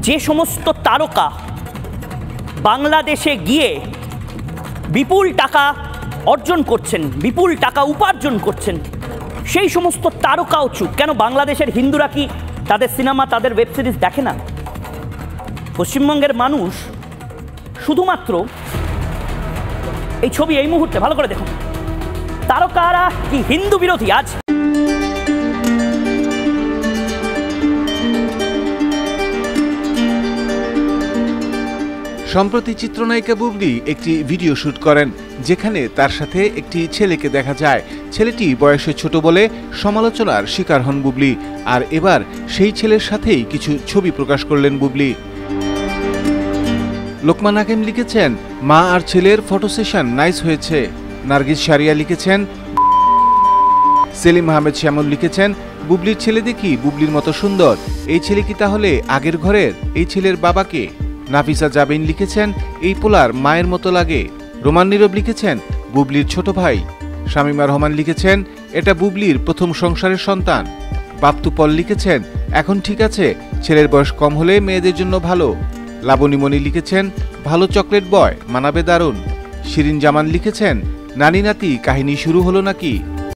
যে সমস্ত তারকা বাংলাদেশে গিয়ে বিপুল টাকা অর্জন করছেন, বিপুল টাকা উপার্জন করছেন, সেই সমস্ত তারকাও চুপ কেন? বাংলাদেশের হিন্দুরা কি তাদের সিনেমা, তাদের ওয়েব সিরিজ দেখে না? পশ্চিমবঙ্গের মানুষ শুধুমাত্র এই ছবি এই মুহূর্তে ভালো করে দেখুন, তারকারা কি হিন্দু বিরোধী? আজ সম্প্রতি চিত্রনায়িকা বুবলি একটি ভিডিও শুট করেন, যেখানে তার সাথে একটি ছেলেকে দেখা যায়। ছেলেটি বয়সে ছোট বলে সমালোচনার শিকার হন বুবলি। আর এবার সেই ছেলের সাথেই কিছু ছবি প্রকাশ করলেন বুবলি। লোকমান হাকিম লিখেছেন, মা আর ছেলের ফটো সেশন নাইস হয়েছে। নার্গিস শারিয়া লিখেছেন, সেলিম আহমেদ শ্যামল লিখেছেন, বুবলির ছেলে দেখি বুবলির মতো সুন্দর। এই ছেলে কি তাহলে আগের ঘরের? এই ছেলের বাবাকে? নাফিসা জাবিন লিখেছেন, এই পোলার মায়ের মতো লাগে। রোমান নীরব লিখেছেন, বুবলির ছোট ভাই। শামীমা রহমান লিখেছেন, এটা বুবলির প্রথম সংসারের সন্তান। বাপ্তু পল লিখেছেন, এখন ঠিক আছে, ছেলের বয়স কম হলে মেয়েদের জন্য ভালো। লাবণীমণি লিখেছেন, ভালো চকলেট বয়, মানাবে দারুণ। শিরিন জামান লিখেছেন, নানি নাতি কাহিনী শুরু হলো নাকি?